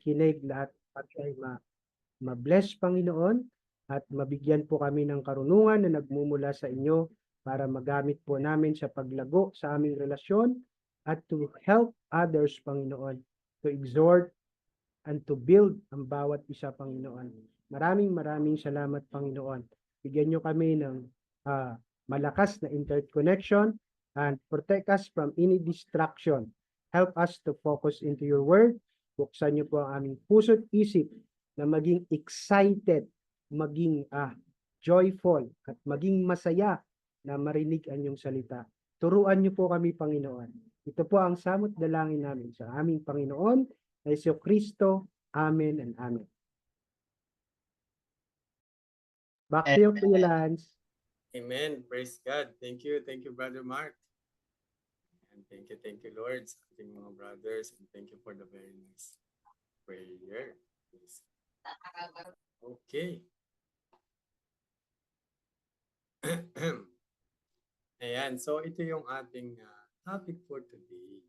nakikinig lahat ay ma-bless Panginoon at mabigyan po kami ng karunungan na nagmumula sa inyo para magamit po namin sa paglago sa aming relasyon at to help others, Panginoon, to exhort and to build ang bawat isa, Panginoon. Maraming salamat, Panginoon. Bigyan nyo kami ng malakas na interconnection and protect us from any distraction. Help us to focus into your word. Buksan niyo po ang aming puso't isip na maging excited, maging joyful, at maging masaya na marinig ang iyong salita. Turuan niyo po kami, Panginoon. Ito po ang samot dalangin namin sa aming Panginoon na Hesus Kristo. Amen and amen. Back to you, Kuya Lance. Amen. Praise God. Thank you, Brother Mark. And thank you, Lord, sa ating mga brothers. And thank you for the very nice prayer. Okay. Ayan, so ito yung ating topic for today.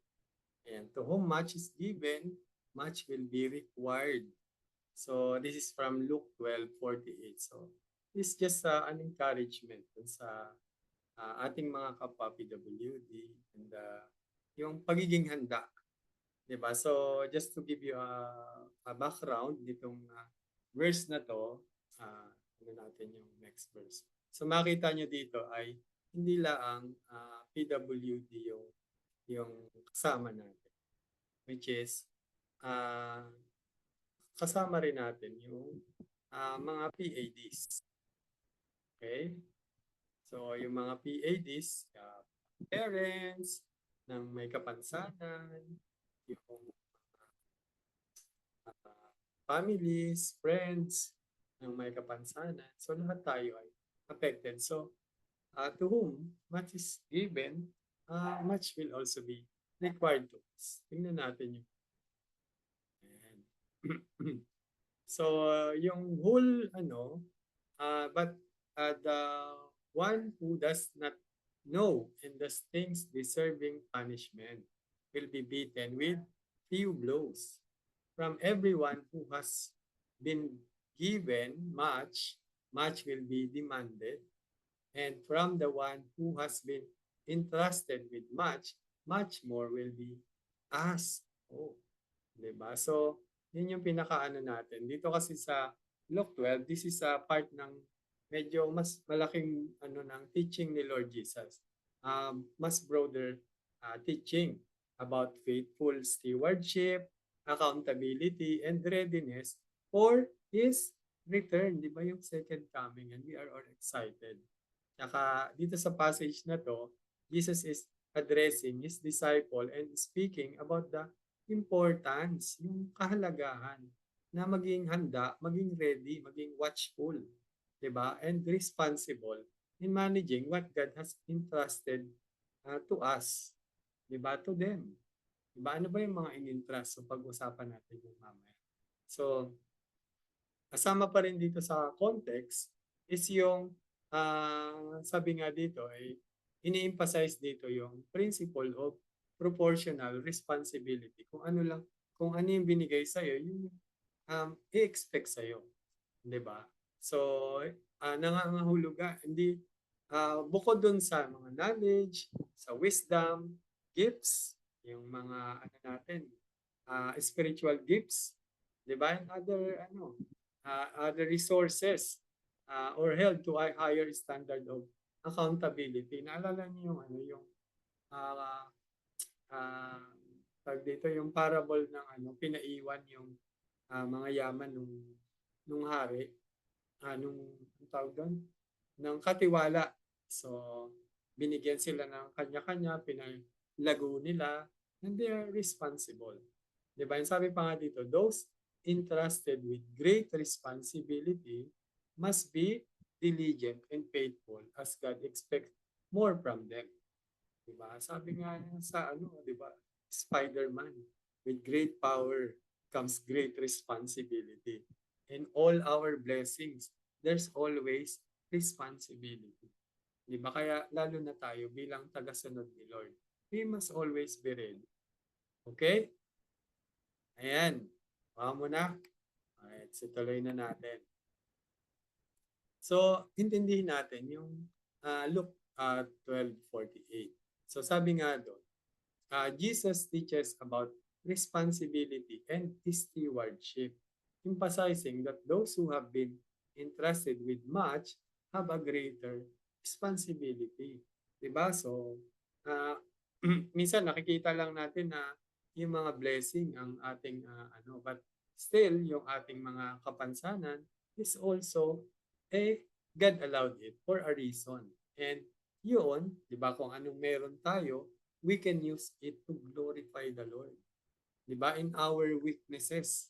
And to whom much is given, much will be required. So this is from Luke 12:48. So this is just an encouragement sa ating mga kapwa PWD and yung pagiging handa. Diba? So just to give you a background ditong verse na to, ano natin yung next verse. So makita nyo dito ay hindi lang PWD yung kasama natin, which is kasama rin natin yung mga PADs. Okay? So yung mga PADs, parents ng may kapansanan, yung families, friends ng may kapansanan. So lahat tayo ay affected. So to whom much is given, much will also be required to us. Tingnan natin yung so yung whole but the one who does not know and does things deserving punishment will be beaten with few blows. From everyone who has been given much, much will be demanded. And from the one who has been entrusted with much, much more will be asked. Oh, diba? So, yun yung pinakaano natin. Dito kasi sa Luke 12, this is a part ng medyo mas malaking ng teaching ni Lord Jesus. Mas broader teaching about faithful stewardship, accountability, and readiness for His return. Di ba yung second coming? And we are all excited. Saka dito sa passage na to, Jesus is addressing His disciple and speaking about the importance, yung kahalagahan na maging handa, maging ready, maging watchful, diba? And responsible in managing what God has entrusted to us, diba? To them. Diba? Ano ba yung mga in-entrust? So pag-usapan natin yung mamaya. So, kasama pa rin dito sa context is yung sabi nga dito ay ini-emphasize dito yung principle of proportional responsibility. Kung ano yung binigay sa iyo, yung i-expect sa iyo, 'di ba? So, nangangahulugan hindi bukod dun sa mga knowledge, sa wisdom, gifts, yung mga natin, spiritual gifts, 'di ba? And other resources or held to a higher standard of accountability. Naalala niyo yung tag dito yung parable ng pinaiwan yung mga yaman nung hari, nung tawag doon, ng katiwala. So binigyan sila ng kanya-kanya, pinalago nila, and they are responsible. Diba? Yung sabi pa nga dito, those entrusted with great responsibility must be diligent and faithful as God expects more from them. Diba? Sabi nga sa diba? Spider-Man, with great power comes great responsibility. In all our blessings, there's always responsibility. Diba? Kaya lalo na tayo bilang tagasunod ni Lord, we must always be ready. Okay? Ayan. Baka mo na. Alright, so tuloy na natin. So, intindihin natin yung Luke 12:48. So, sabi nga doon, Jesus teaches about responsibility and stewardship, emphasizing that those who have been entrusted with much have a greater responsibility. Diba? So, uh, minsan nakikita lang natin na yung mga blessing ang ating but still yung ating mga kapansanan is also God allowed it for a reason. And yun, di ba, kung anong meron tayo, we can use it to glorify the Lord. Di ba? In our weaknesses,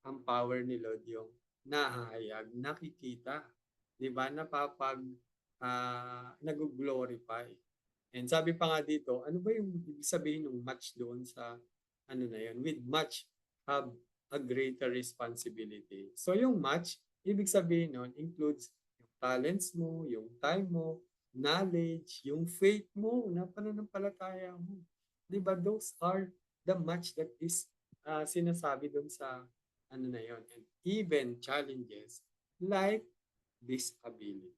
ang power ni Lord yung nahahayag, nakikita. Di ba? Nag-glorify. And sabi pa nga dito, ano ba yung ibig sabihin ng much doon sa ano na yun? With much have a greater responsibility. So yung much, ibig sabihin nun includes yung talents mo, yung time mo, knowledge, yung faith mo, na pananampalataya mo. Di ba? Those are the much that is sinasabi doon sa ano na yun. And even challenges like disability.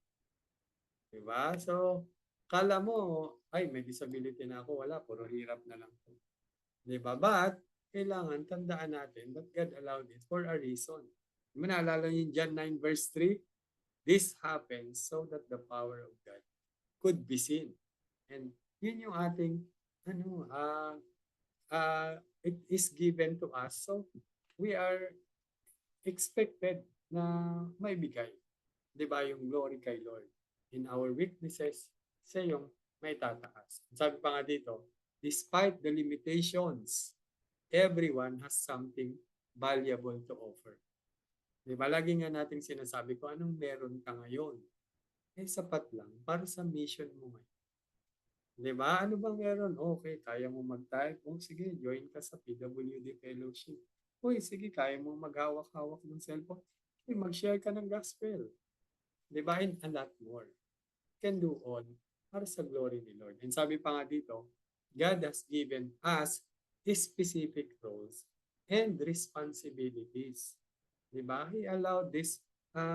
Diba? So, kala mo, ay, may disability na ako. Wala, puro hirap na lang. Diba? But, kailangan tandaan natin that God allowed it for a reason. Diba, naalala niyo yung John 9 verse 3? This happens so that the power of God could be seen. And yun yung ating, it is given to us. So, we are expected na may bigay. Diba? Yung glory kay Lord. In our weaknesses, siya yung may tataas. Sabi pa nga dito, despite the limitations, everyone has something valuable to offer. Diba? Lagi nga natin sinasabi ko, anong meron ka ngayon? Sapat lang para sa mission mo ngayon. Diba? Ano bang meron? Okay, kaya mo mag-type? Sige, join ka sa PWD Fellowship. Sige, kaya mo maghawak-hawak ng cellphone? Mag-share ka ng gospel. Diba? And a lot more. Can do all para sa glory ni Lord. And sabi pa nga dito, God has given us specific roles and responsibilities. Diba? He allowed this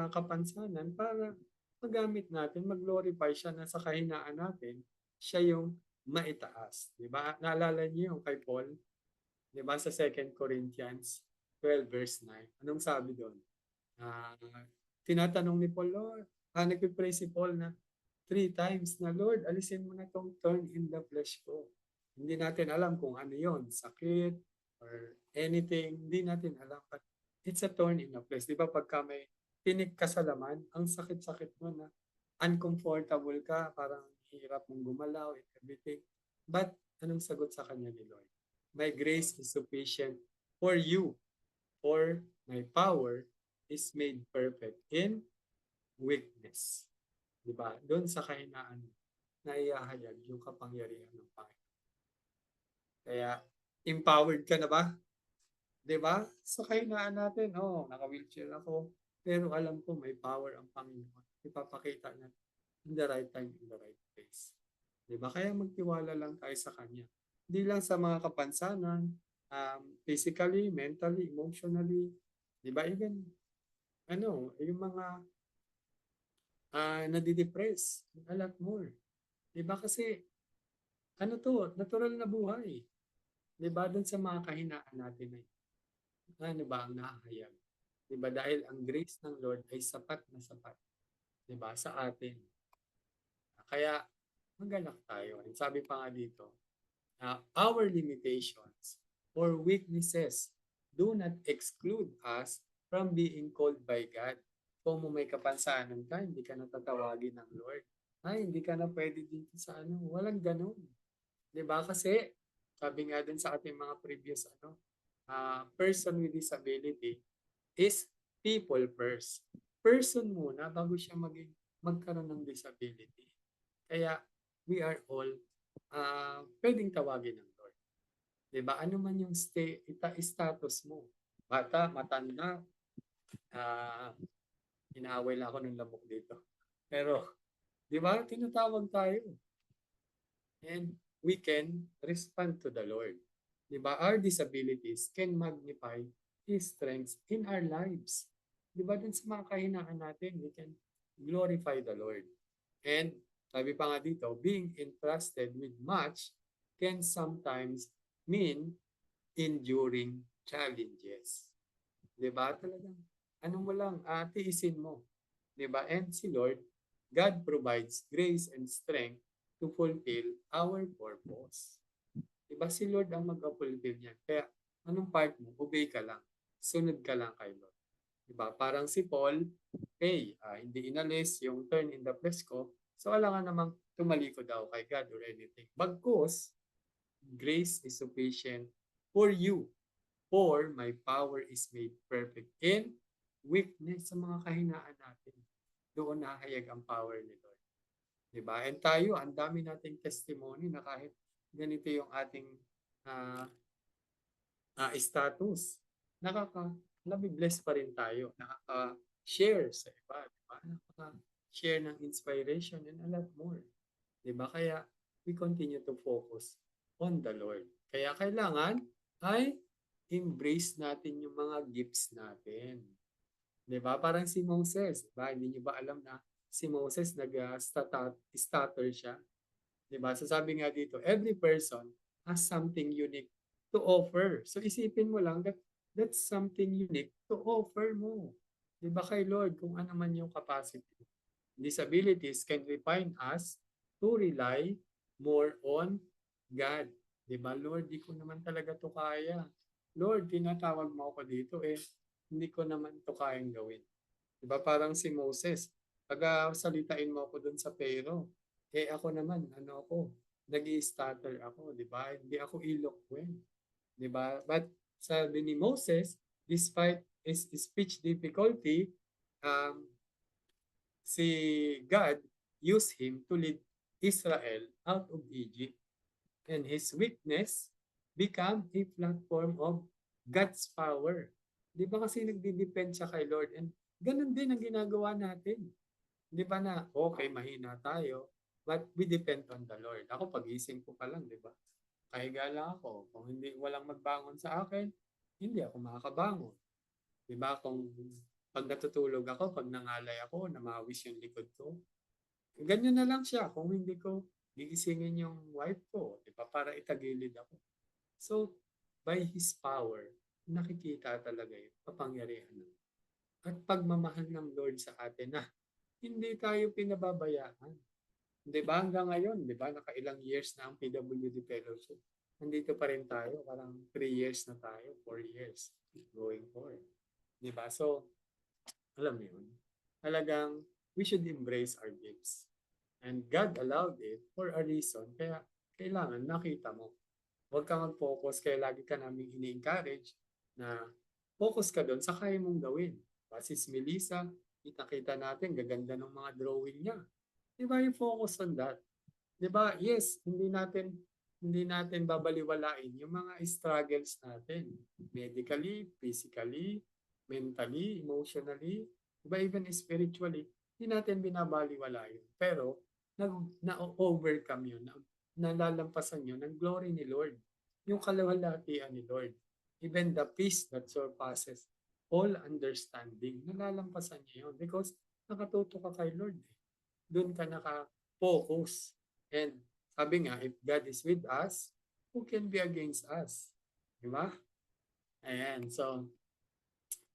kapansanan para magamit natin, mag-glorify siya na sa kahinaan natin, siya yung maitaas. Diba? Naalala niyo yung kay Paul? Diba sa 2 Corinthians 12 verse 9? Anong sabi doon? Tinatanong ni Paul, Lord, nagpipray si Paul na 3 times na, Lord, alisin mo na tong thorn in the flesh ko. Hindi natin alam kung ano yon, sakit or anything, hindi natin alam. But it's a thorn in the flesh. Di ba pagka may tinik ka sa laman, ang sakit-sakit mo na, uncomfortable ka, parang hirap mong gumalaw and everything. But anong sagot sa kanya ni Lord? My grace is sufficient for you, for my power is made perfect in weakness. Diba? Doon sa kahinaan, naihahayag yung kapangyarihan ng Panginoon. Kaya, empowered ka na ba? Diba? Sa kahinaan natin, naka-wheelchair ako, pero alam ko may power ang Panginoon. Ipapakita niya in the right time, in the right place. Diba? Kaya magtiwala lang tayo sa Kanya. Hindi lang sa mga kapansanan, physically, mentally, emotionally, diba? Even, yung mga nadidepress, a lot more. Diba kasi, natural na buhay. Diba doon sa mga kahinaan natin ano ba ang nahahayag? Diba dahil ang grace ng Lord ay sapat na sapat. Diba sa atin. Kaya magalak tayo. And sabi pa nga dito, our limitations or weaknesses do not exclude us from being called by God. Kung may kapansanan ka, hindi ka natatawagin ng Lord. Hindi ka na pwede dito sa walang ganun. Diba? Kasi, sabi nga din sa ating mga previous person with disability is people first. Person muna bago siya magkaroon ng disability. Kaya, we are all pwedeng tawagin ng Lord. Diba? Ano man yung status mo. Bata, matanda, inaaway lang ako ng lamok dito. Pero, di ba, tinatawag tayo. And we can respond to the Lord. Di ba, our disabilities can magnify His strengths in our lives. Di ba dun sa mga kahinaan natin, we can glorify the Lord. And sabi pa nga dito, being entrusted with much can sometimes mean enduring challenges. Di ba? Talagang, ano mo lang, tiisin mo. Di ba? And si Lord, God provides grace and strength to fulfill our purpose. Di ba? Si Lord ang mag-fulfill niyan. Kaya, anong part mo? Obey ka lang. Sunod ka lang kay Lord. Di ba? Parang si Paul, hey, hindi inalis yung turn in the flesh ko. So, alangan namang tumalikod daw kay God or anything. Bagkus, grace is sufficient for you. For my power is made perfect in weakness. Sa mga kahinaan natin, doon nahayag ang power ni Lord. Diba? And tayo, ang dami nating testimony na kahit ganito yung ating uh, status, nabibless pa rin tayo. Nakaka-share sa iba. Diba? Nakaka-share ng inspiration and a lot more. Diba? Kaya we continue to focus on the Lord. Kaya kailangan ay embrace natin yung mga gifts natin. 'Di ba? Parang si Moses, 'di ba? Hindi niyo ba alam na si Moses nag-stutter siya? 'Di ba? So sabi nga dito, every person has something unique to offer. So isipin mo lang that that's something unique to offer mo. 'Di ba kay Lord kung ano man yung capacity. These abilities can refine us to rely more on God. 'Di ba? Lord, di ko naman talaga to kaya. Lord, tinatawag mo ako dito hindi ko naman to kayang gawin. Diba parang si Moses, pag salitain mo ako dun sa Pero, ako naman, nag-i-stutter ako, di ba? Hindi ako eloquent, di ba? But sabi ni Moses, despite his speech difficulty, um, si God used him to lead Israel out of Egypt. And his weakness become a platform of God's power. Di ba kasi nagdi-depend siya kay Lord and ganun din ang ginagawa natin. Di ba na, okay, mahina tayo, but we depend on the Lord. Ako, pagising ko pa lang, di ba? Kahiga lang ako. Kung hindi, walang magbangon sa akin, hindi ako makakabangon. Di ba? Kung pag natutulog ako, pag nangalay ako, namawis yung likod ko, ganyan na lang siya kung hindi ko gigisingin yung wife ko, di ba? Para itagilid ako. So, by His power, nakikita talaga yung kapangyarihan ng at pagmamahal ng Lord sa atin na hindi tayo pinababayaan. Di ba? Hanggang ngayon, di ba? Nakailang years na ang PWD Fellowship. Nandito pa rin tayo. Parang 3 years na tayo, 4 years going forward. Di ba? So, alam mo yun, talagang we should embrace our gifts. And God allowed it for a reason. Kaya kailangan nakita mo. Huwag ka mag-focus. Kaya lagi ka namin ini-encourage na focus ka doon sa kaya mong gawin. Sis Melissa, kita-kita natin, gaganda ng mga drawing niya. Di ba yung focus on that? Di ba? Yes, hindi natin babaliwalain yung mga struggles natin. Medically, physically, mentally, emotionally, diba even spiritually, hindi natin binabaliwala yun. Pero, na-overcome yun, nalalampasan yun ng glory ni Lord. Yung kalawalhatian ni Lord. Even the peace that surpasses all understanding, nalalampasan niya yun because nakatuto ka kay Lord. Doon ka naka-focus. And sabi nga, if God is with us, who can be against us? Diba? Ayan. So,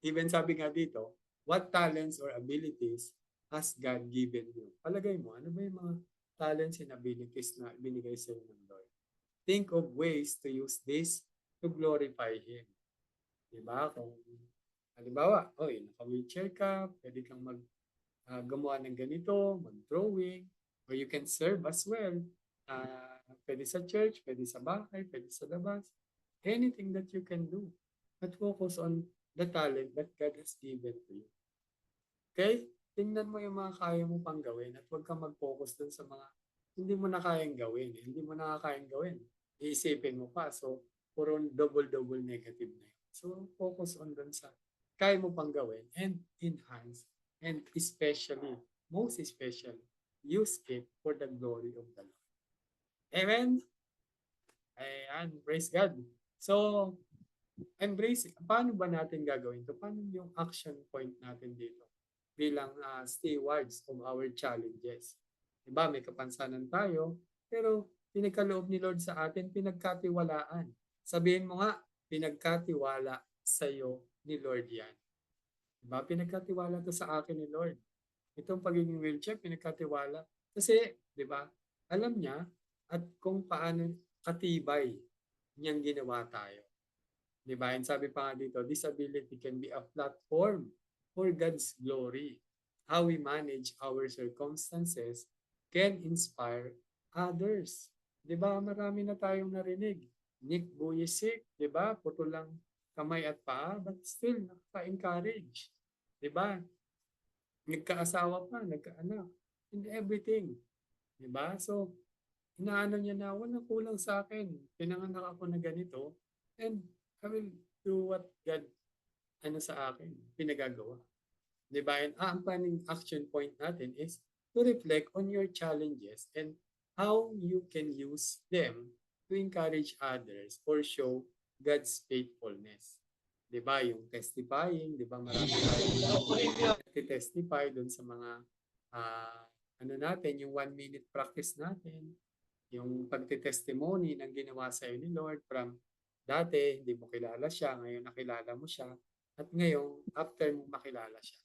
even sabi nga dito, what talents or abilities has God given you? Palagay mo, ano ba yung mga talents and abilities na binigay sa iyo ng Lord? Think of ways to use this to glorify Him. Diba? Kung, halimbawa, naka-wheelchair ka, pwede kang gumawa ng ganito, mag-drawing, or you can serve as well. Pwede sa church, pwede sa bahay, pwede sa labas. Anything that you can do. But focus on the talent that God has given to you. Okay? Tingnan mo yung mga kaya mo pang gawin at huwag kang mag-focus dun sa mga hindi mo na kayang gawin. Hindi mo na kayang gawin. Iisipin mo pa. So, puro double-double negative na yun. So, focus on dun sa kaya mo pang gawin and enhance. And especially, most especially, use it for the glory of the Lord. Amen? Ayan, praise God. So, embrace it. Paano ba natin gagawin to? Paano yung action point natin dito bilang stewards of our challenges? Diba, may kapansanan tayo, pero pinagkaloob ni Lord sa atin, pinagkatiwalaan. Sabihin mo nga, pinagkatiwala sa iyo ni Lord yan. Diba, pinagkatiwala to sa akin ni Lord. Itong pagiging wheelchair, pinagkatiwala. Kasi, di ba, alam niya at kung paano katibay niyang ginawa tayo. Di ba? And sabi pa nga dito, disability can be a platform for God's glory. How we manage our circumstances can inspire others. Di ba? Marami na tayong narinig. Nick Vujicic, di ba? Puto lang kamay at paa, but still nakaka-encourage. Di ba? Nagkaasawa pa, nagkaanak, and everything. Diba? So, inaano niya na, walang kulang sa akin. Pinanganak ako na ganito, and I will do what God sa akin, pinagagawa. Diba? And ang planning action point natin is to reflect on your challenges and how you can use them to encourage others or show God's faithfulness. Diba? Yung testifying, diba? Marami tayong testify dun sa mga natin, yung 1-minute practice natin, yung pagtitestimony ng ginawa sa iyo ni Lord from dati, hindi mo kilala siya, ngayon nakilala mo siya, at ngayon, after mo makilala siya.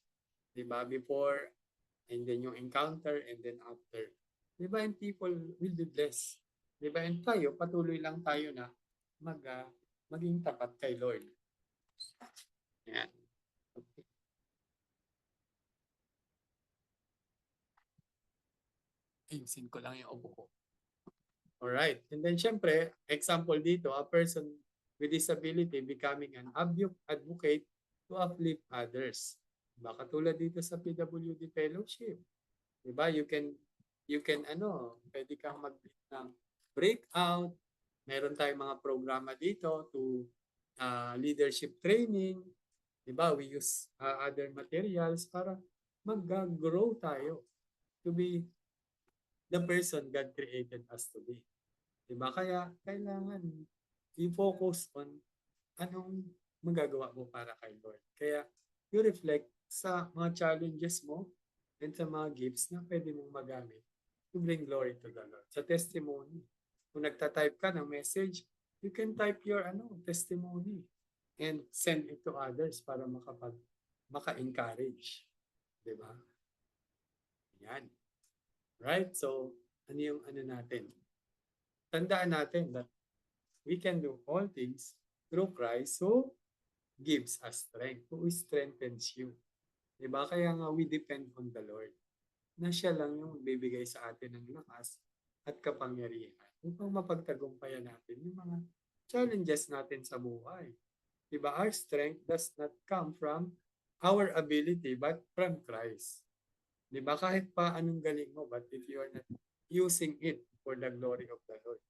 Diba? Before, and then yung encounter, and then after. Diba? And people will be blessed. Diba? And tayo, patuloy lang tayo na maging tapat kay Lord. Yan. Okay. Ayusin ko lang yung upo ko. Alright. And then, syempre, example dito, a person with disability becoming an advocate to uplift others. Diba? Katulad dito sa PWD Fellowship. Diba? You can, pwede kang mag-lead ng breakout. Meron tayong mga programa dito to leadership training. Diba? We use other materials para mag-grow tayo to be the person God created us to be. Diba? Kaya kailangan i-focus on anong magagawa mo para kay Lord. Kaya you reflect sa mga challenges mo and sa mga gifts na pwede mong magamit to bring glory to the Lord. Sa testimony, kung nagta-type ka ng message, you can type your testimony and send it to others para maka-encourage. Diba? Yan. Right? So, ano yung natin? Tandaan natin that we can do all things through Christ who gives us strength, who strengthens you. Diba? Kaya nga we depend on the Lord. Na siya lang yung bibigay sa atin ng lakas at kapangyarihan upang mapagtagumpayan natin yung mga challenges natin sa buhay. Diba? Our strength does not come from our ability but from Christ. Diba? Kahit pa anong galing mo, but if you are not using it for the glory of the Lord,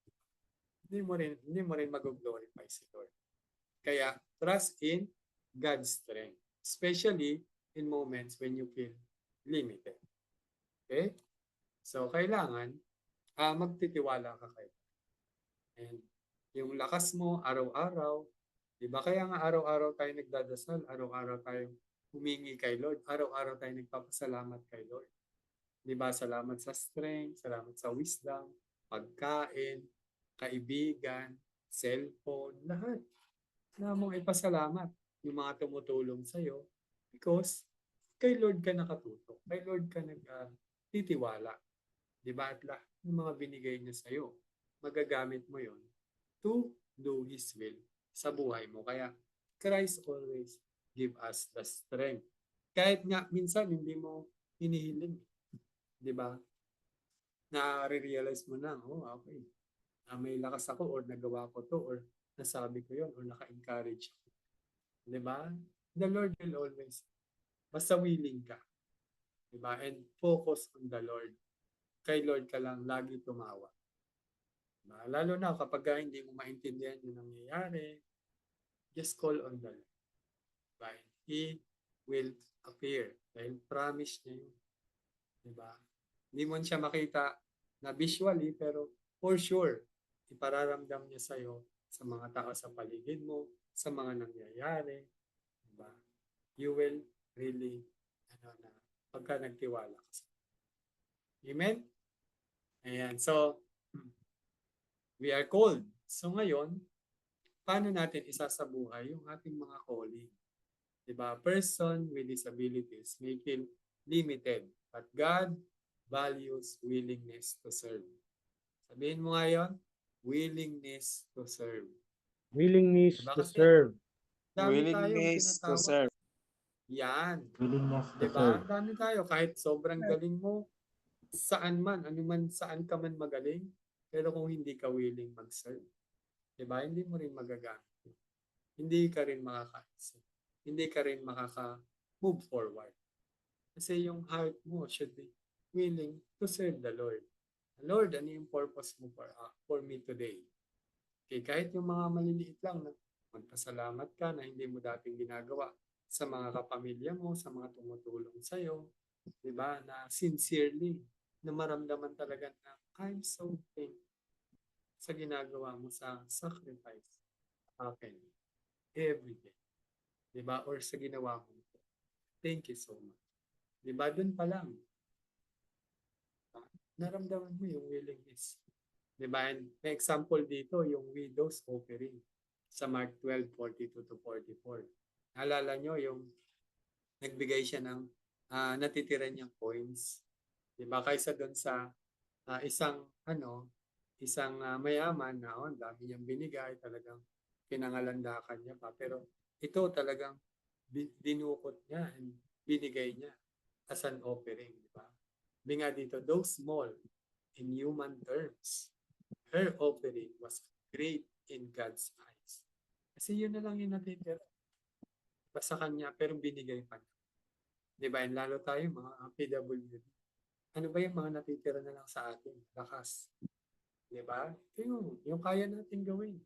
hindi mo rin mag-glorify si Lord. Kaya, trust in God's strength. Especially in moments when you feel limited. Okay? So, kailangan magtitiwala ka kay Lord. And yung lakas mo, araw-araw, diba? Kaya nga araw-araw tayo nagdadasal, araw-araw tayo humingi kay Lord, araw-araw tayo nagpapasalamat kay Lord. Diba? Salamat sa strength, salamat sa wisdom, pagkain, kaibigan, cellphone, lahat. Na mong ipasalamat yung mga tumutulong sa'yo because kay Lord ka nakatutok. Kay Lord ka nagtitiwala. Diba? At lahat ng mga binigay niya sa'yo, magagamit mo yon to do His will sa buhay mo. Kaya Christ always give us the strength. Kahit nga minsan hindi mo hinihiling. Diba? Na-realize mo na, okay. May lakas ako or nagawa ko to or nasabi ko yon or naka-encourage ako. Diba? The Lord will always, basta willing ka. Diba? And focus on the Lord. Kay Lord ka lang lagi tumawa. Diba? Lalo na kapag hindi mo maintindihan yung nangyayari, just call on the Lord. Diba? He will appear. Dahil promise niya yun. Diba? Hindi mo siya makita na visually, pero for sure, ipararamdam niya sa'yo sa mga tao sa paligid mo, sa mga nangyayari, diba? You will really, na, pagka nagtiwala ka sa Amen? Ayan. So, we are called. So ngayon, paano natin isasabuhay yung ating mga calling? Diba? Person with disabilities may feel limited, but God values willingness to serve. Sabihin mo ngayon, willingness to serve. Willingness Diba? to Kasi serve. dami tayong Willingness to tinatawag. serve. Yan. Willingness to Diba? serve. Dami tayo. Kahit sobrang galing mo, saan man, saan ka man magaling, pero kung hindi ka willing mag-serve, diba? Hindi mo rin magagamit. Hindi ka rin makaka-serve. Hindi ka rin makaka-move forward. Kasi yung heart mo should be willing to serve the Lord. Lord, ano yung purpose mo for me today? Okay, kahit yung mga maliliit lang na magpasalamat ka na hindi mo dating ginagawa sa mga kapamilya mo, sa mga tumutulong sa'yo, di ba? Na sincerely, na maramdaman talaga na I'm so thankful sa ginagawa mo sa sacrifice akin every day. Di ba? Or sa ginawa mo. Thank you so much. Di ba? Doon pa lang. Naramdaman mo yung willingness. Diba? And may example dito, yung widow's offering sa Mark 12:42 to 44. Naalala nyo yung nagbigay siya ng natitira niyang coins. Diba? Kaysa doon sa isang mayaman na ang dami niyang binigay, talagang pinangalandakan niya pa. Pero ito talagang dinukot niya and binigay niya as an offering. Diba? Sabi nga dito, though small in human terms, her offering was great in God's eyes. Kasi yun na lang yung natitira. Sa kanya, pero binigay pa niya. Diba? And lalo tayo, mga PWD. Ano ba yung mga natitira na lang sa atin? Lakas. Diba? Yung kaya natin gawin.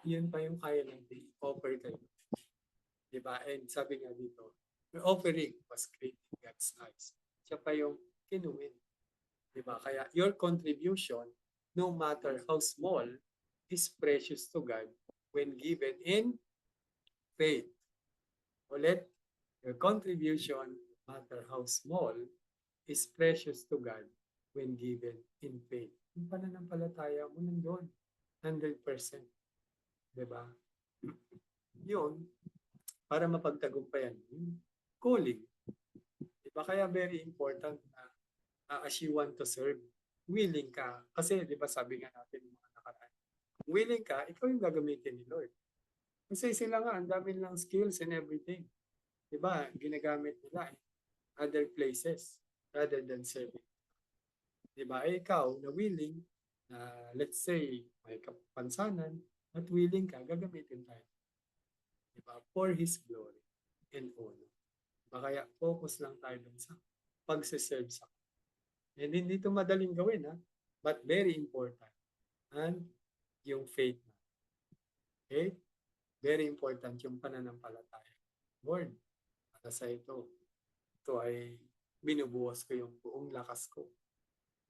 Yun pa yung kaya natin offer kayo. Diba? And sabi nga dito, your offering was great in God's eyes. Siya pa yung kinuwin. Diba? Kaya your contribution, no matter how small, is precious to God when given in faith. Ulit, your contribution, no matter how small, is precious to God when given in faith. Yung pananampalataya mo nandun, 100%. Diba? Yun, para mapagtagumpayan, yung calling. Diba? Kaya very important na as you want to serve, willing ka. Kasi di ba sabi nga natin mga nakaraan, willing ka, ikaw yung gagamitin ni Lord. Kasi sila nga, ang dami nilang skills and everything. Di ba? Ginagamit nila in other places rather than serving. Di ba? Eh, ikaw na willing, let's say, may kapansanan, at willing ka, gagamitin tayo. Di ba? For His glory and honor. Diba? Kaya focus lang tayo dun sa pagsiserve sa and hindi ito madaling gawin, but very important. And yung faith na. Okay? Very important yung pananampalataya. Lord, para sa ito ay binubuhos ko yung buong lakas ko.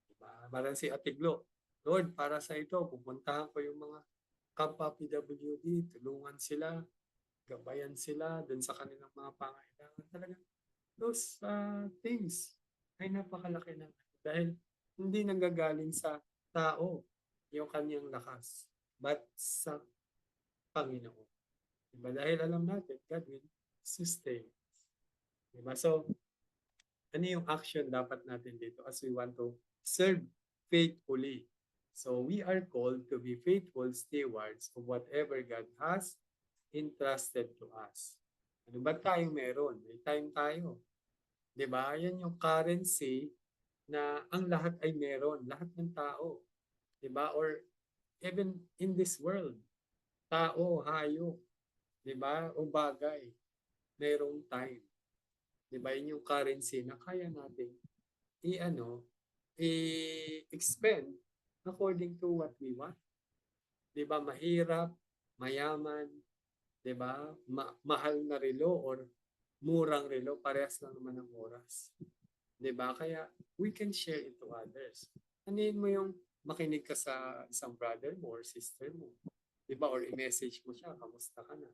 Diba? Parang si Ate Glo, Lord, para sa ito, pupuntahan ko yung mga kapwa PWD, tulungan sila, gabayan sila dun sa kanilang mga pangailangan. Talaga, those things ay napakalaki na. Dahil hindi nanggagaling sa tao yung kanyang lakas, but sa Panginoon. Diba? Dahil alam natin, God will sustain. Diba? So, ano yung action dapat natin dito as we want to serve faithfully? So, we are called to be faithful stewards of whatever God has entrusted to us. Ano ba tayo meron? May time tayo. Diba? Yan yung currency na ang lahat ay meron, lahat ng tao. Diba? Or even in this world, tao, hayop, diba? O bagay, merong time. Diba? Yun yung currency na kaya natin i-expend according to what we want. Diba? Mahirap, mayaman, diba? Mahal na relo or murang relo, parehas lang naman ng oras. Diba? Kaya we can share it to others. Anuin mo yung makinig ka sa isang brother mo or sister mo. Di ba? Or i-message mo siya, kamusta ka na?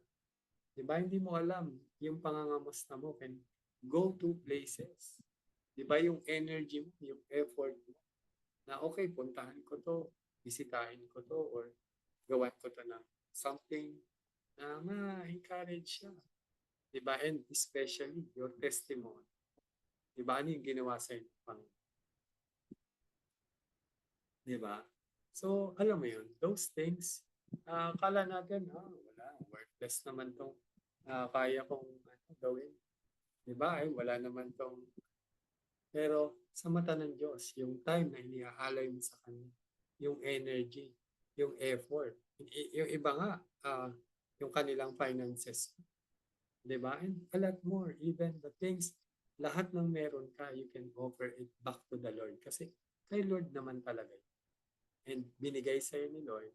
Di ba? Hindi mo alam yung pangangamusta mo can go to places. Di ba? Yung energy mo, yung effort mo, na okay, puntahan ko to, bisitahin ko to, or gawan ko to ng something na ma-encourage siya. Di ba? And especially your testimony. Di ba? Ano yung ginawa sa inyo? Di ba? So, alam mo yun, those things, kala natin, wala, worthless naman tong kaya kong gawin. Di ba? Ay, wala naman tong. Pero sa mata ng Diyos, yung time na iniaalay mo sa Kanya, yung energy, yung effort, yung iba nga, yung kanilang finances. Di ba? And a lot more, even the things, lahat ng meron ka, you can offer it back to the Lord. Kasi kay Lord naman talaga. And binigay sa'yo ni Lord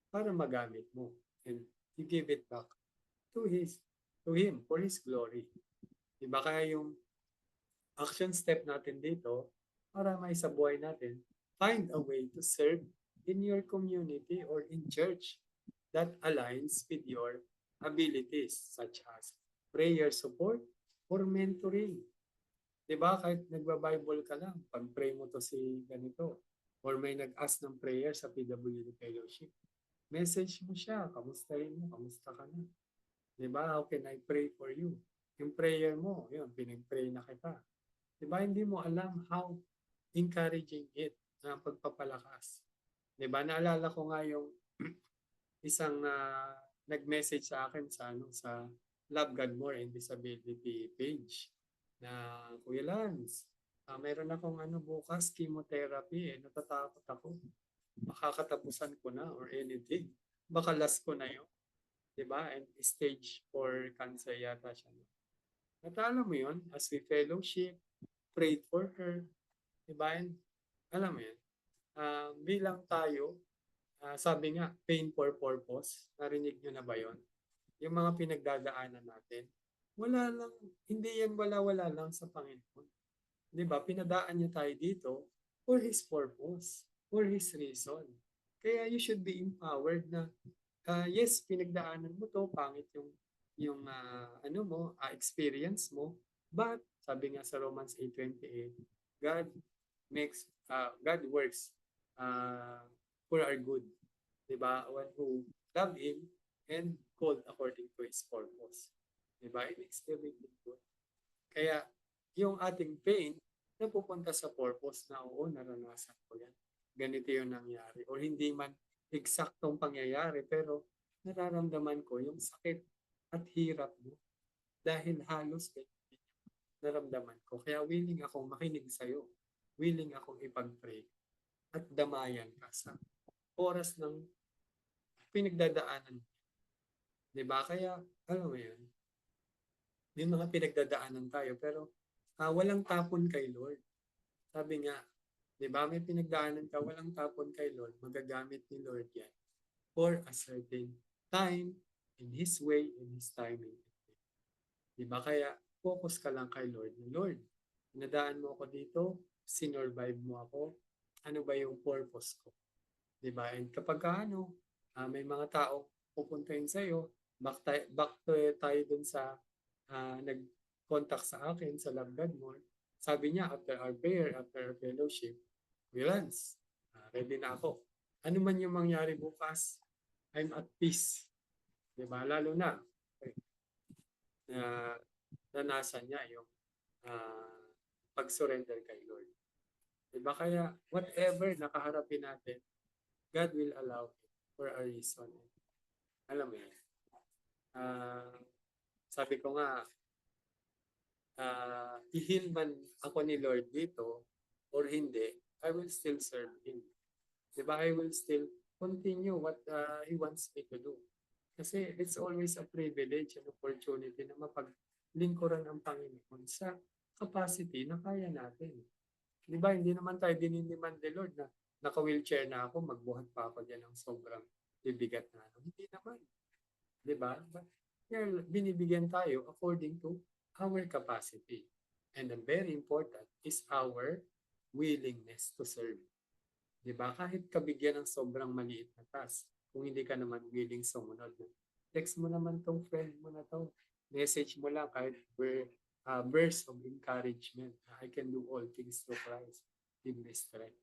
para magamit mo. And you give it back to Him for His glory. Diba? Kaya yung action step natin dito, para may sa buhay natin, find a way to serve in your community or in church that aligns with your abilities, such as prayer support or mentoring. Diba? Kahit nagba-Bible ka lang, pag-pray mo to si ganito, or may nag-ask ng prayer sa PWD Fellowship, message mo siya, kamustahin mo, kamusta ka na. Diba? How can I pray for you? Yung prayer mo, yun, pinag-pray na kita. Diba? Hindi mo alam how encouraging it na pagpapalakas. Diba? Naalala ko nga yung isang nag-message sa akin sa Love God More and Disability page na, Kuya Lance, meron akong bukas chemotherapy, natatakot ako. Makakatapusan ko na or anything. Baka last ko na yun. Diba? And stage 4 cancer yata siya. At alam mo yun, as we fellowship, prayed for her. Diba? And alam mo yun, bilang tayo, sabi nga, pain for purpose. Narinig nyo na ba yun? Yung mga pinagdadaanan natin, wala lang, hindi yan wala-wala lang sa Panginoon. Diba? Pinadaan niya tayo dito for His purpose, for His reason. Kaya you should be empowered na, yes, pinagdaanan mo to, pangit yung experience mo, but sabi nga sa Romans 8:28, God works for our good. Diba? One who love Him and called according to His purpose. Diba? It makes everything good. Kaya, yung ating pain, napupunta sa purpose na, oo, naranasan ko yan. Ganito yung nangyari. O hindi man eksaktong pangyayari, pero nararamdaman ko yung sakit at hirap mo. Dahil halos naramdaman ko. Kaya willing akong makinig sa'yo. Willing akong ipag-pray. At damayan ka sa oras ng pinagdadaanan. Diba? Kaya, alam mo yun, may mga pinagdadaanan tayo, pero walang tapon kay Lord. Sabi nga, diba, may pinagdaanan ka, walang tapon kay Lord, magagamit ni Lord yan for a certain time, in His way, in His timing. Diba, kaya focus ka lang kay Lord. Lord, pinadaan mo ako dito, sinurvive mo ako, ano ba yung purpose ko? Diba, and kapag may mga tao pupuntahin sa'yo, back tayo dun sa nag-contact sa akin sa Love God More. Sabi niya, after our prayer, after our fellowship, Lance, ready na ako. Ano man yung mangyari bukas, I'm at peace. Diba? Lalo na, nanasan niya yung pag-surrender kay Lord. Diba? Kaya, whatever nakaharapin natin, God will allow it for a reason. Alam mo yan. Sabi ko nga, i-heal man ako ni Lord dito or hindi, I will still serve Him. Diba? I will still continue what He wants me to do. Kasi it's always a privilege and opportunity na mapaglingkuran ang Panginoon sa capacity na kaya natin. Diba? Hindi naman tayo dininiman ni Lord na naka-wheelchair na ako, magbuhat pa ako dyan ng sobrang bibigat na. Hindi naman. Diba? But binibigyan tayo according to our capacity. And the very important is our willingness to serve. Diba? Kahit kabigyan ng sobrang maliit na task, Kung hindi ka naman willing sumunod. Text mo naman tong friend mo na to. Message mo lang kahit burst of encouragement. I can do all things through Christ. Give me strength.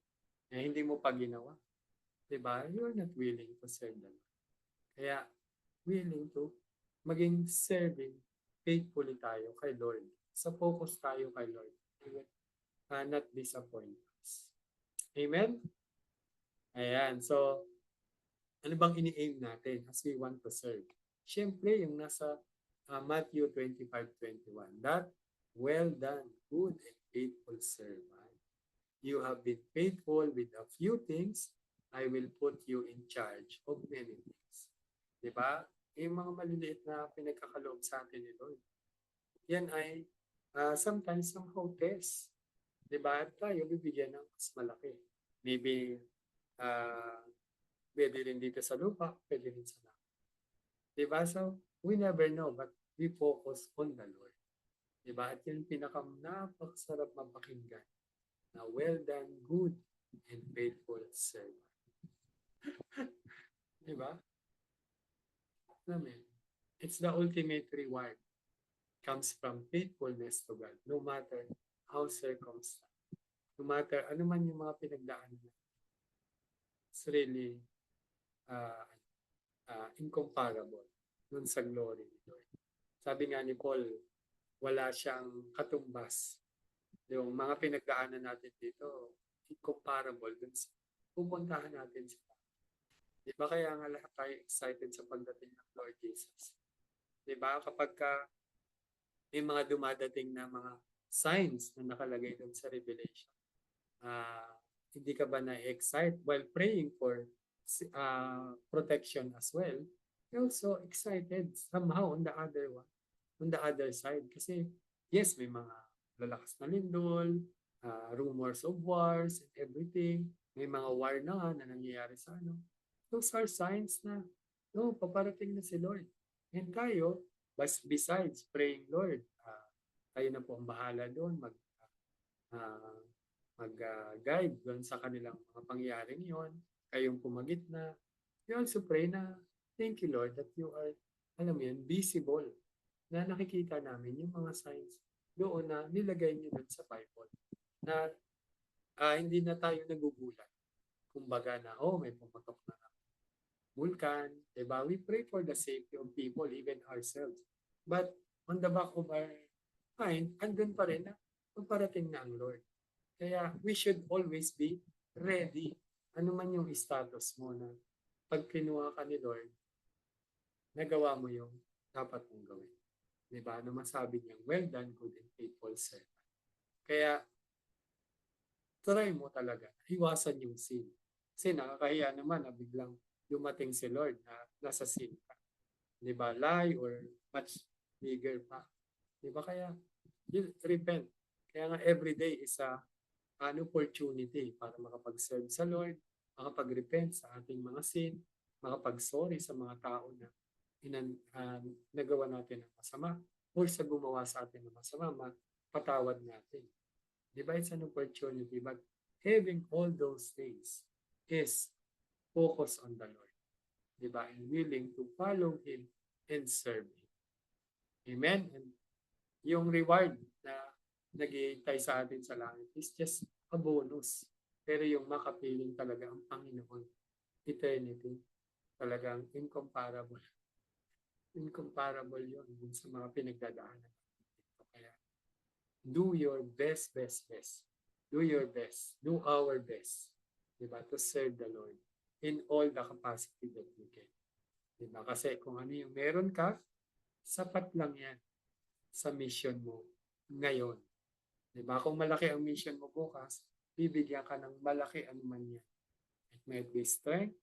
Hindi mo pa ginawa. Diba? You're not willing to serve them. Kaya, willing to maging serving faithfully tayo kay Lord. Sa focus tayo kay Lord. He will not disappoint us. Amen? Ayan. So, ano bang ini-aim natin as we want to serve? Siyempre, yung nasa Matthew 25:21. That, well done, good and faithful servant. You have been faithful with a few things, I will put you in charge of many things. Diba? Yung mga maliliit na pinagkakaloob sa atin ni Lord. Yan ay sometimes somehow test. Diba? At tayo bibigyan ng mas malaki. Maybe pwede rin dito sa lupa, pwede rin sa langit. Diba? So, we never know, but we focus on the Lord. Diba? At yun napakasarap mapakinggan na well done, good and faithful servant. Diba? Amen. It's the ultimate reward. Comes from faithfulness to God, no matter how circumstance. No matter ano man yung mga pinagdaanan. It's really incomparable dun sa glory ni Lord. Sabi nga ni Paul, wala siyang katumbas. Yung mga pinagdaanan natin dito, incomparable dun sa pupuntahan natin sa Di ba kaya nga lahat tayo excited sa pagdating ng Lord Jesus? Di ba kapag may mga dumadating na mga signs na nakalagay doon sa Revelation, hindi ka ba na-excite while praying for protection as well? You're also excited somehow on the other side. Kasi yes, may mga lalakas na lindol, rumors of wars and everything. May mga war na nangyayari sa ano. Those are signs na, paparating na si Lord. And tayo, besides praying, Lord, tayo na po ang bahala doon, mag-guide doon sa kanilang mga pangyayaring yon. Kayong pumagit na. We also pray na, thank you, Lord, that you are, visible, na nakikita namin yung mga signs doon na nilagay niyo doon sa Bible. Na hindi na tayo nagugulat. Kumbaga na, may pumatok na vulkan, diba? We pray for the safety of people, even ourselves. But on the back of our mind, andun pa rin na magparating na ang Lord. Kaya we should always be ready. Ano man yung status mo na pag kinuha ka ni Lord, nagawa mo yung dapat mong gawin. Diba? Ano masabi niya? Well done, good and faithful servant. Kaya, try mo talaga. Iwasan yung sin. Kasi nakakahiya naman na biglang dumating si Lord na nasa sin ka. Diba? Lie or much bigger pa. Diba? Kaya, repent. Kaya nga everyday is an opportunity para makapag-serve sa Lord, makapag-repent sa ating mga sin, makapag-sorry sa mga tao na nagawa natin ng masama or sa gumawa sa atin ng masama, patawad natin. Diba? It's an opportunity. But having all those things is focus on the Lord. Diba? And willing to follow Him and serve Him. Amen? And yung reward na nag-iintay sa atin sa langit is just a bonus. Pero yung makapiling talaga ang Panginoon, eternity, talagang incomparable. Incomparable yun sa mga pinagdadaanan. Kaya, do your best. Do your best. Do our best. Diba? To serve the Lord in all the capacity that we can. Diba? Kasi kung ano yung meron ka, sapat lang yan sa mission mo ngayon. Diba? Kung malaki ang mission mo bukas, bibigyan ka ng malaki anuman yan. It might be strength,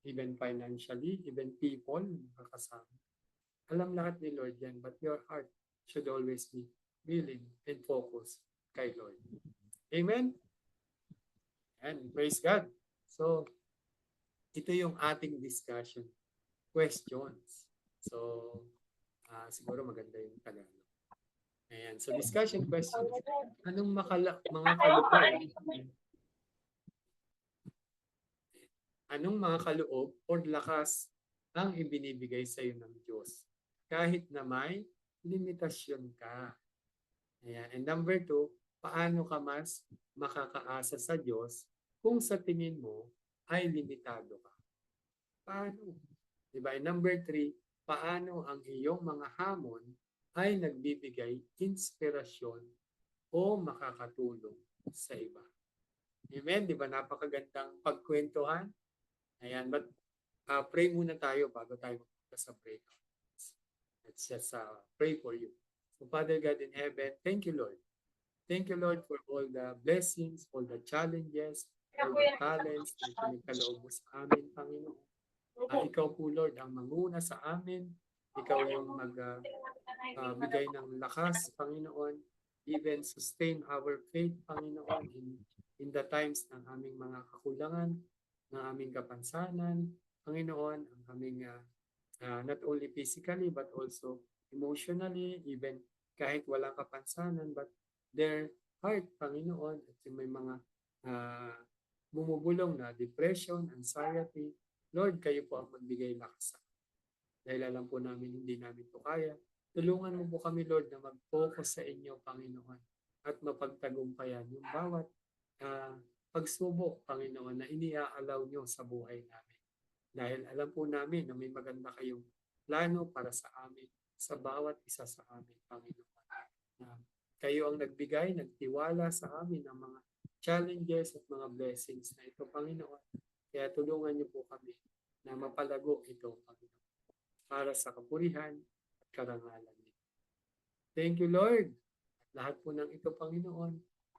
even financially, even people, makakasama. Alam lahat ni Lord yan, but your heart should always be willing and focused kay Lord. Amen? And praise God. So, ito yung ating discussion. Questions. So, siguro maganda yung Tagalog. Ayan. So, discussion questions. Anong mga kalupay anong mga kaloob o lakas ang ibinibigay sa iyo ng Diyos. Kahit na may limitasyon ka. Ayan. And number 2, paano ka mas makakaasa sa Diyos kung sa tingin mo ay limitado ka? Paano? Diba? And number 3, paano ang iyong mga hamon ay nagbibigay inspirasyon o makakatulong sa iba? Amen? Di ba? Napakagandang pagkwentuhan. Ayan. But pray muna tayo bago tayo magpunta sa breakout. Let's just pray for you. So Father God in heaven, thank you, Lord. Thank you, Lord, for all the blessings, all the challenges, all the talents na pinagkaloob mo sa amin, Panginoon. Ikaw po, Lord, ang manguna sa amin. Ikaw yung magbigay ng lakas, Panginoon. Even sustain our faith, Panginoon, in the times ng aming mga kakulangan, ng aming kapansanan. Panginoon, ang aming not only physically but also emotionally, even kahit walang kapansanan, but their heart, Panginoon, at yung may mga bumubulong na depression, anxiety, Lord, kayo po ang magbigay lakas sa amin. Dahil alam po namin hindi namin ito kaya. Tulungan mo po kami, Lord, na mag-focus sa inyo, Panginoon, at mapagtagumpayan yung bawat pagsubok, Panginoon, na iniaalaw nyo sa buhay namin. Dahil alam po namin na may maganda kayong plano para sa amin, sa bawat isa sa amin, Panginoon. Kayo ang nagbigay, nagtiwala sa amin ng mga challenges at mga blessings na ito, Panginoon. Kaya tulungan niyo po kami na mapalago ito, Panginoon, para sa kapurihan at karangalan niyo. Thank you, Lord. At lahat po ng ito, Panginoon,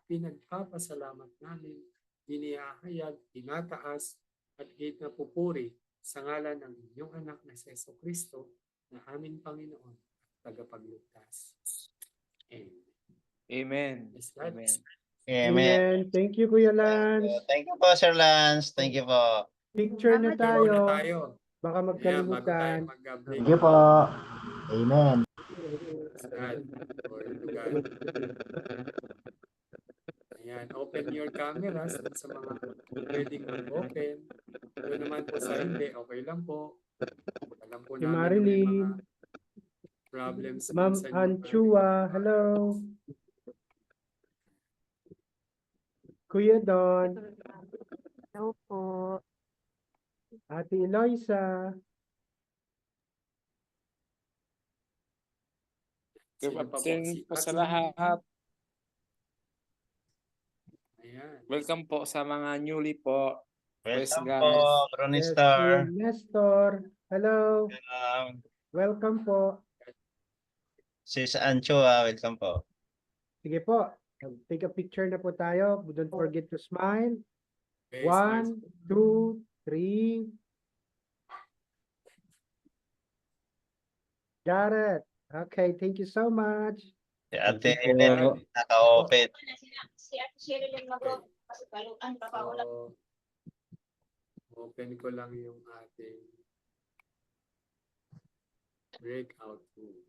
pinagpapasalamat namin, inihahayag, tinataas, at pinapupuri sa ngalan ng inyong anak na si Jesucristo na aming Panginoon at tagapagligtas. Amen. Amen. Yes, God. Amen. Amen. Thank you, Kuya Lance. Thank you po, Sir Lance. Thank you po. Picture na Picture muna tayo. tayo. Baka Ayan, bago tayo magkalimutan. mag-break. Thank you po. Amen. Yes, God. Glory to God. Ayan, open your cameras sa mga pwedeng mag-open. Doon naman po sa hindi, okay lang po. Alam po Si namin na may Marilyn. mga problems Ma'am minsan yung Anchua, hello. Kuya Don, Hello po. Ate Eloisa, Good Sino pa po? afternoon po sa Ate. lahat. Ayan. Welcome po sa mga newly po. Praise Welcome God. po, yes, Kuya Bronister. Nestor, hello. Welcome po. Sis Anchoa, welcome po. Sige po, take a picture na po tayo. Don't forget to smile. Okay, smile. 1, 2, 3. Got it. Okay, thank you so much. Si Ate Thank you Ellen, po. naka-open. So, open ko lang yung ating breakout room.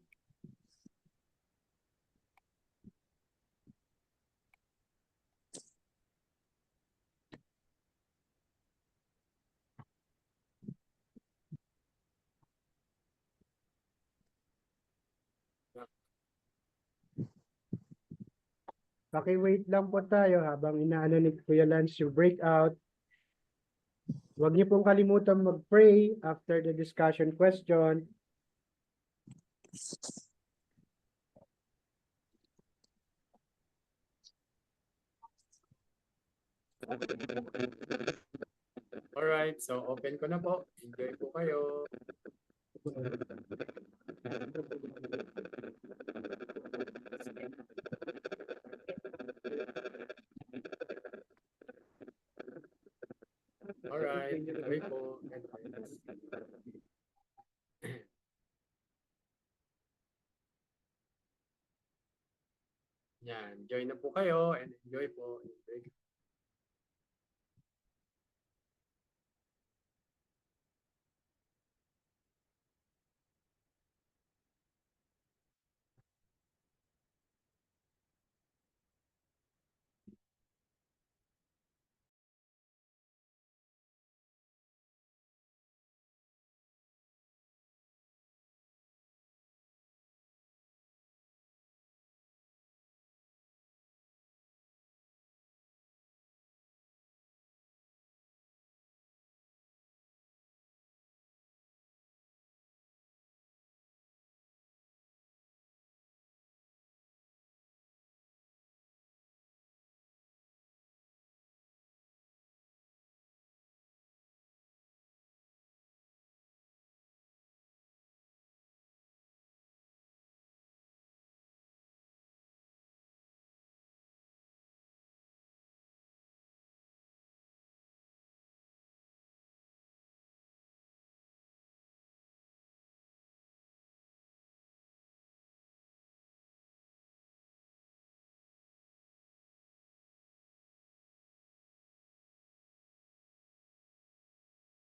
Paki-wait lang po tayo habang inaano ni Kuya Lance yung breakout. Huwag niyo pong kalimutan mag-pray after the discussion question. Alright, so open ko na po. Enjoy po kayo. Alright, enjoy po. Yan, join na po kayo and enjoy po.